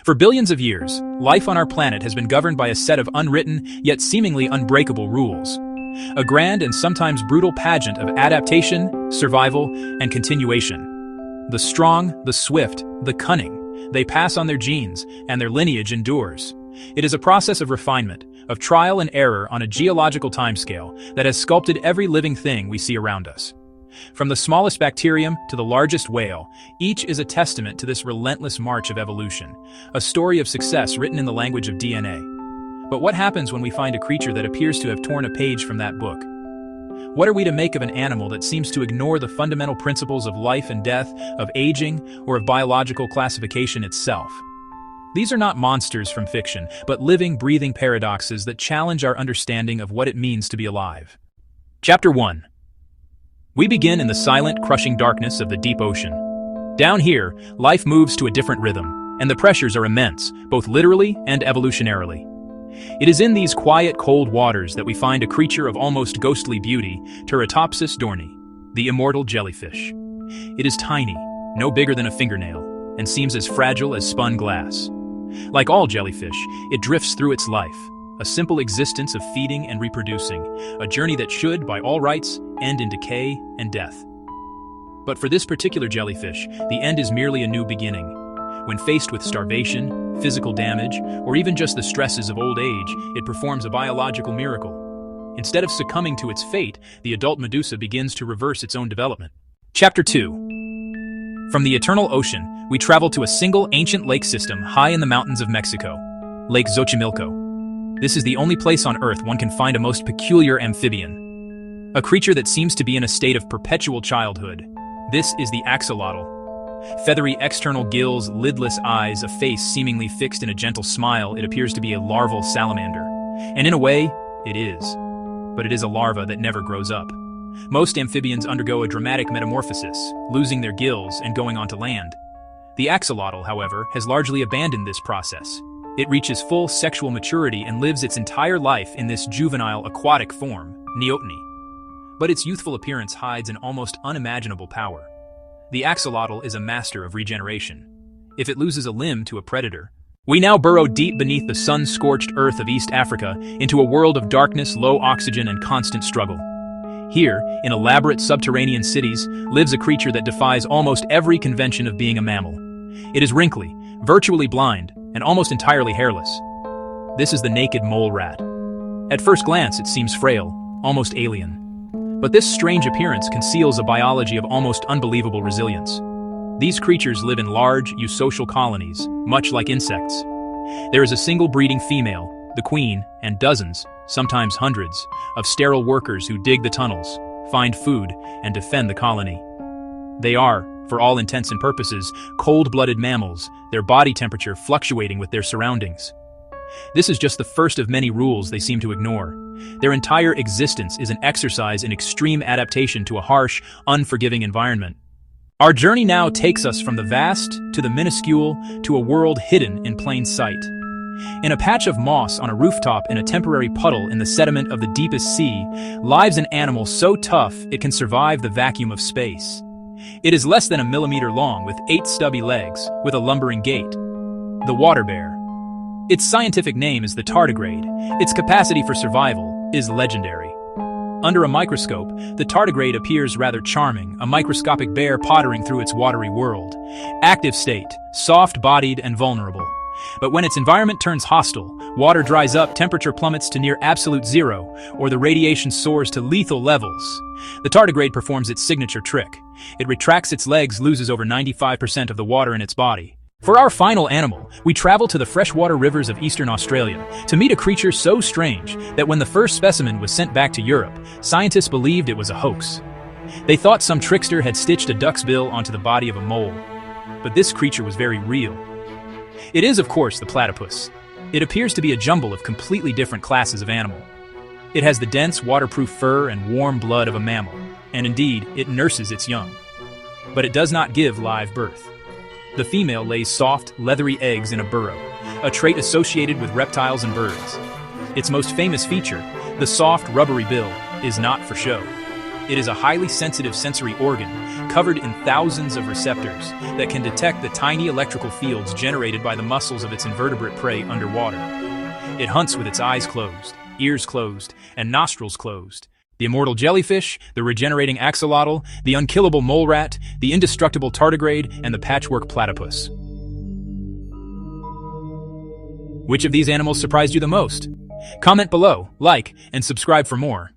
For billions of years, life on our planet has been governed by a set of unwritten, yet seemingly unbreakable rules. A grand and sometimes brutal pageant of adaptation, survival, and continuation. The strong, the swift, the cunning, they pass on their genes, and their lineage endures. It is a process of refinement, of trial and error on a geological timescale that has sculpted every living thing we see around us. From the smallest bacterium to the largest whale, each is a testament to this relentless march of evolution, a story of success written in the language of DNA. But what happens when we find a creature that appears to have torn a page from that book? What are we to make of an animal that seems to ignore the fundamental principles of life and death, of aging, or of biological classification itself? These are not monsters from fiction, but living, breathing paradoxes that challenge our understanding of what it means to be alive. Chapter 1. We begin in the silent, crushing darkness of the deep ocean. Down here, life moves to a different rhythm, and the pressures are immense, both literally and evolutionarily. It is in these quiet, cold waters that we find a creature of almost ghostly beauty, Turritopsis dohrnii, the immortal jellyfish. It is tiny, no bigger than a fingernail, and seems as fragile as spun glass. Like all jellyfish, it drifts through its life, a simple existence of feeding and reproducing, a journey that should, by all rights, end in decay and death. But for this particular jellyfish, the end is merely a new beginning. When faced with starvation, physical damage, or even just the stresses of old age, it performs a biological miracle. Instead of succumbing to its fate, the adult Medusa begins to reverse its own development. Chapter 2. From the eternal ocean, we travel to a single ancient lake system high in the mountains of Mexico, Lake Xochimilco. This is the only place on Earth one can find a most peculiar amphibian. A creature that seems to be in a state of perpetual childhood. This is the axolotl. Feathery external gills, lidless eyes, a face seemingly fixed in a gentle smile, it appears to be a larval salamander. And in a way, it is. But it is a larva that never grows up. Most amphibians undergo a dramatic metamorphosis, losing their gills and going onto land. The axolotl, however, has largely abandoned this process. It reaches full sexual maturity and lives its entire life in this juvenile aquatic form, neoteny. But its youthful appearance hides an almost unimaginable power. The axolotl is a master of regeneration. If it loses a limb to a predator, we now burrow deep beneath the sun-scorched earth of East Africa into a world of darkness, low oxygen, and constant struggle. Here, in elaborate subterranean cities, lives a creature that defies almost every convention of being a mammal. It is wrinkly, virtually blind, and almost entirely hairless. This is the naked mole rat. At first glance, it seems frail, almost alien. But this strange appearance conceals a biology of almost unbelievable resilience. These creatures live in large, eusocial colonies, much like insects. There is a single breeding female, the queen, and dozens, sometimes hundreds, of sterile workers who dig the tunnels, find food, and defend the colony. They are, for all intents and purposes, cold-blooded mammals, their body temperature fluctuating with their surroundings. This is just the first of many rules they seem to ignore. Their entire existence is an exercise in extreme adaptation to a harsh, unforgiving environment. Our journey now takes us from the vast to the minuscule to a world hidden in plain sight. In a patch of moss on a rooftop in a temporary puddle in the sediment of the deepest sea, lives an animal so tough it can survive the vacuum of space. It is less than a millimeter long with 8 stubby legs, with a lumbering gait. The water bear. Its scientific name is the tardigrade. Its capacity for survival is legendary. Under a microscope, the tardigrade appears rather charming, a microscopic bear pottering through its watery world. Active state, soft-bodied and vulnerable. But when its environment turns hostile, water dries up, temperature plummets to near absolute zero, or the radiation soars to lethal levels. The tardigrade performs its signature trick. It retracts its legs, loses over 95% of the water in its body. For our final animal, we travel to the freshwater rivers of eastern Australia to meet a creature so strange that when the first specimen was sent back to Europe, scientists believed it was a hoax. They thought some trickster had stitched a duck's bill onto the body of a mole. But this creature was very real. It is, of course, the platypus. It appears to be a jumble of completely different classes of animal. It has the dense, waterproof fur and warm blood of a mammal, and indeed, it nurses its young. But it does not give live birth. The female lays soft, leathery eggs in a burrow, a trait associated with reptiles and birds. Its most famous feature, the soft, rubbery bill, is not for show. It is a highly sensitive sensory organ, covered in thousands of receptors that can detect the tiny electrical fields generated by the muscles of its invertebrate prey underwater. It hunts with its eyes closed, ears closed, and nostrils closed. The immortal jellyfish, the regenerating axolotl, the unkillable mole rat, the indestructible tardigrade, and the patchwork platypus. Which of these animals surprised you the most? Comment below, like, and subscribe for more.